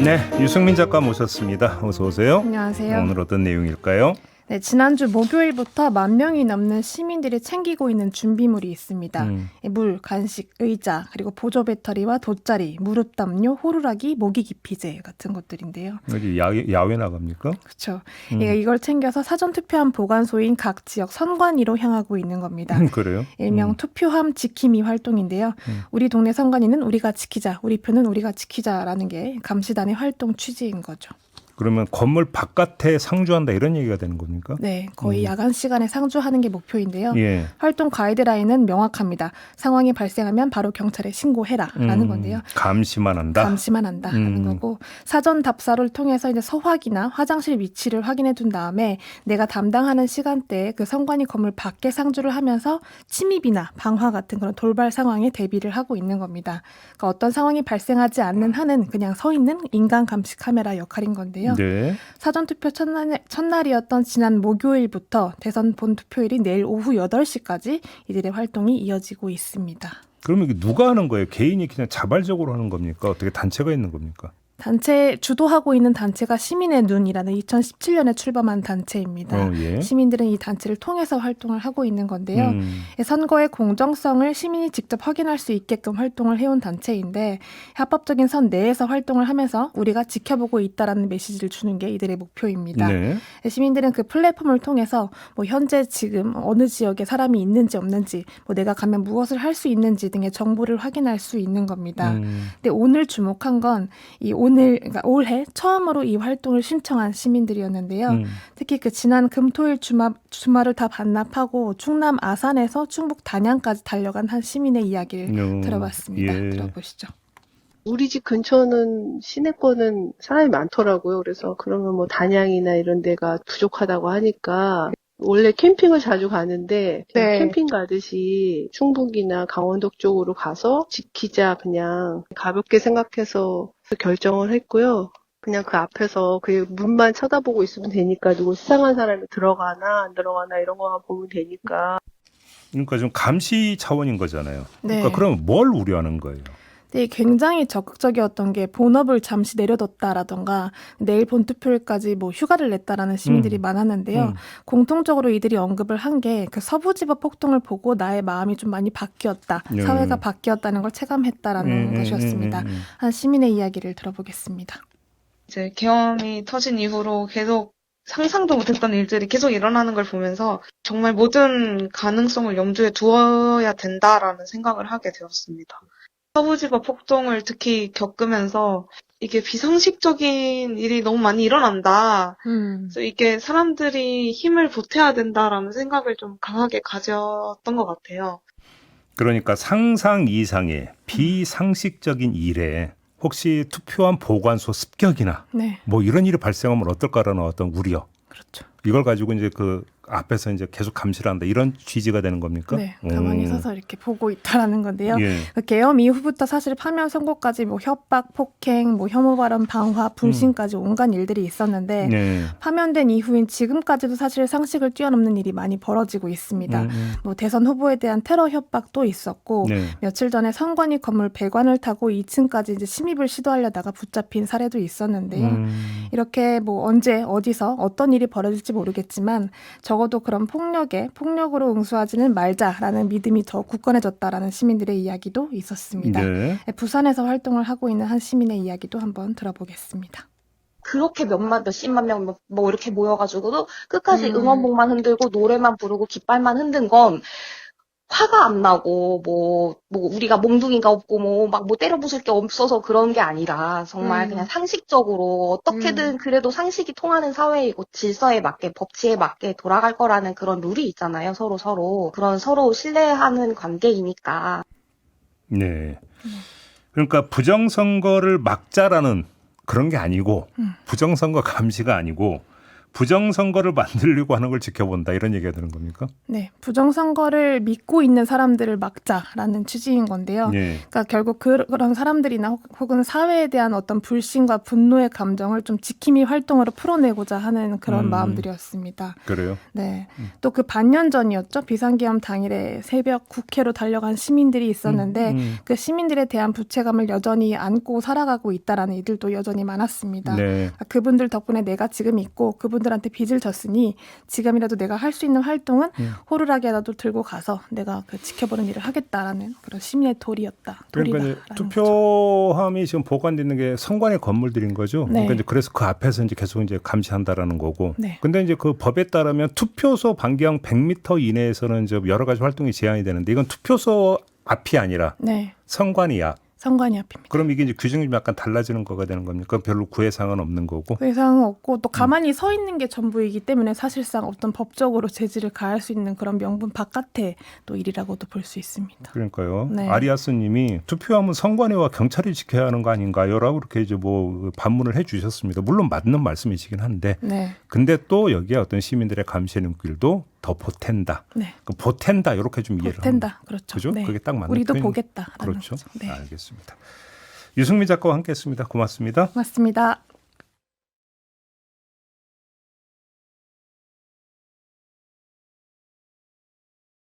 네, 유승민 작가 모셨습니다. 어서 오세요. 안녕하세요. 오늘 어떤 내용일까요? 네, 지난주 목요일부터 10,000명이 넘는 시민들이 챙기고 있는 준비물이 있습니다. 물, 간식, 의자, 그리고 보조 배터리와 돗자리, 무릎 담요, 호루라기, 모기 기피제 같은 것들인데요. 여기 야외 나갑니까? 그렇죠. 이걸 챙겨서 사전 투표함 보관소인 각 지역 선관위로 향하고 있는 겁니다. 그래요? 일명 투표함 지킴이 활동인데요. 우리 동네 선관위는 우리가 지키자, 우리 표는 우리가 지키자라는 게 감시단의 활동 취지인 거죠. 그러면 건물 바깥에 상주한다 이런 얘기가 되는 겁니까? 네, 거의 야간 시간에 상주하는 게 목표인데요. 예. 활동 가이드라인은 명확합니다. 상황이 발생하면 바로 경찰에 신고해라라는 건데요. 감시만 한다. 감시만 한다라는 거고, 사전 답사를 통해서 이제 서화기나 화장실 위치를 확인해 둔 다음에 내가 담당하는 시간대에 그 선관위 건물 밖에 상주를 하면서 침입이나 방화 같은 그런 돌발 상황에 대비를 하고 있는 겁니다. 그러니까 어떤 상황이 발생하지 않는 한은 그냥 서 있는 인간 감시 카메라 역할인 건데요. 네. 사전투표 첫날이었던 지난 목요일부터 대선 본투표일인 내일 오후 8시까지 이들의 활동이 이어지고 있습니다. 그러면 이게 누가 하는 거예요? 개인이 그냥 자발적으로 하는 겁니까? 어떻게 단체가 있는 겁니까? 단체 주도하고 있는 단체가 시민의 눈이라는 2017년에 출범한 단체입니다. 예. 시민들은 이 단체를 통해서 활동을 하고 있는 건데요. 선거의 공정성을 시민이 직접 확인할 수 있게끔 활동을 해온 단체인데 합법적인 선 내에서 활동을 하면서 우리가 지켜보고 있다라는 메시지를 주는 게 이들의 목표입니다. 네. 시민들은 그 플랫폼을 통해서 뭐 현재 지금 어느 지역에 사람이 있는지 없는지, 뭐 내가 가면 무엇을 할 수 있는지 등의 정보를 확인할 수 있는 겁니다. 근데 오늘 주목한 건 그러니까 올해 처음으로 이 활동을 신청한 시민들이었는데요. 특히 그 지난 금토일 주말을 다 반납하고 충남 아산에서 충북 단양까지 달려간 한 시민의 이야기를 들어봤습니다. 예. 들어보시죠. 우리 집 근처는 시내권은 사람이 많더라고요. 그래서 그러면 뭐 단양이나 이런 데가 부족하다고 하니까 원래 캠핑을 자주 가는데 네. 캠핑 가듯이 충북이나 강원도 쪽으로 가서 지키자 그냥 가볍게 생각해서 결정을 했고요. 그냥 그 앞에서 그 문만 쳐다보고 있으면 되니까 누구 수상한 사람이 들어가나 안 들어가나 이런 거만 보면 되니까. 그러니까 좀 감시 차원인 거잖아요. 네. 그러니까 그럼 뭘 우려하는 거예요? 네, 굉장히 적극적이었던 게 본업을 잠시 내려뒀다라던가 내일 본투표일까지 뭐 휴가를 냈다라는 시민들이 많았는데요. 공통적으로 이들이 언급을 한 게 그 서부지법 폭동을 보고 나의 마음이 좀 많이 바뀌었다. 사회가 바뀌었다는 걸 체감했다라는 것이었습니다. 한 시민의 이야기를 들어보겠습니다. 이제 계엄이 터진 이후로 계속 상상도 못했던 일들이 계속 일어나는 걸 보면서 정말 모든 가능성을 염두에 두어야 된다라는 생각을 하게 되었습니다. 서부지법 폭동을 특히 겪으면서 이게 비상식적인 일이 너무 많이 일어난다. 그래서 이게 사람들이 힘을 보태야 된다라는 생각을 좀 강하게 가졌던 것 같아요. 그러니까 상상 이상의 비상식적인 일에 혹시 투표함 보관소 습격이나 네, 뭐 이런 일이 발생하면 어떨까라는 어떤 우려. 그렇죠. 이걸 가지고 이제 그 앞에서 이제 계속 감시를 한다 이런 취지가 되는 겁니까? 네, 가만히 서서 이렇게 보고 있다라는 건데요. 예. 그 계엄 이후부터 사실 파면 선고까지 뭐 협박, 폭행, 뭐 혐오 발언, 방화, 불신까지 온갖 일들이 있었는데 네. 파면된 이후인 지금까지도 사실 상식을 뛰어넘는 일이 많이 벌어지고 있습니다. 뭐 대선 후보에 대한 테러 협박도 있었고 네. 며칠 전에 선관위 건물 배관을 타고 2층까지 이제 침입을 시도하려다가 붙잡힌 사례도 있었는데요. 이렇게 뭐 언제 어디서 어떤 일이 벌어질지 모르겠지만 적어도 그런 폭력으로 응수하지는 말자라는 믿음이 더 굳건해졌다라는 시민들의 이야기도 있었습니다. 네. 부산에서 활동을 하고 있는 한 시민의 이야기도 한번 들어보겠습니다. 그렇게 몇십만 명 뭐 이렇게 모여가지고도 끝까지 응원봉만 흔들고 노래만 부르고 깃발만 흔든 건 화가 안 나고 뭐 우리가 몽둥이가 없고 뭐 때려 부술 게 없어서 그런 게 아니라 정말 그냥 상식적으로 어떻게든 그래도 상식이 통하는 사회이고 질서에 맞게 법치에 맞게 돌아갈 거라는 그런 룰이 있잖아요. 서로 그런 서로 신뢰하는 관계이니까. 네. 그러니까 부정선거를 막자라는 그런 게 아니고 부정선거 감시가 아니고 부정선거를 만들려고 하는 걸 지켜본다 이런 얘기가 되는 겁니까? 네, 부정선거를 믿고 있는 사람들을 막자라는 취지인 건데요. 예. 그러니까 결국 그런 사람들이나 혹은 사회에 대한 어떤 불신과 분노의 감정을 좀 지킴이 활동으로 풀어내고자 하는 그런 마음들이었습니다. 그래요. 네, 또 그 반년 전이었죠. 비상계엄 당일에 새벽 국회로 달려간 시민들이 있었는데 그 시민들에 대한 부채감을 여전히 안고 살아가고 있다라는 이들도 여전히 많았습니다. 네. 그러니까 그분들 덕분에 내가 지금 있고 그분들한테 빚을 졌으니 지금이라도 내가 할 수 있는 활동은 호루라기라도 들고 가서 내가 그 지켜보는 일을 하겠다라는 그런 시민의 도리였다. 그러니까 이제 투표함이 지금 보관되어 있는 게 선관위 건물들인 거죠. 네. 그러니까 이제 그래서 그 앞에서 이제 계속 이제 감시한다라는 거고. 네. 근데 이제 그 법에 따르면 투표소 반경 100m 이내에서는 이제 여러 가지 활동이 제한이 되는데 이건 투표소 앞이 아니라 네, 선관위 앞. 선관위 앞입니다. 그럼 이게 이제 규정이 좀 약간 달라지는 거가 되는 겁니까? 별로 구애사항은 없는 거고. 회상은 없고 또 가만히 서 있는 게 전부이기 때문에 사실상 어떤 법적으로 제지를 가할 수 있는 그런 명분 바깥의 또 일이라고도 볼 수 있습니다. 그러니까요. 네. 아리아스님이 투표하면 선관위와 경찰이 지켜야 하는 거 아닌가요?라고 이렇게 이제 뭐 반문을 해주셨습니다. 물론 맞는 말씀이시긴 한데, 네, 근데 또 여기에 어떤 시민들의 감시의 눈길도 더 보탠다. 네, 그 보탠다 이렇게 좀 이해를 합니다. 보탠다. 그렇죠. 그죠? 네. 그게 딱 맞는 우리도 표현. 보겠다. 그렇죠. 네, 알겠습니다. 유승민 작가와 함께했습니다. 고맙습니다. 맞습니다.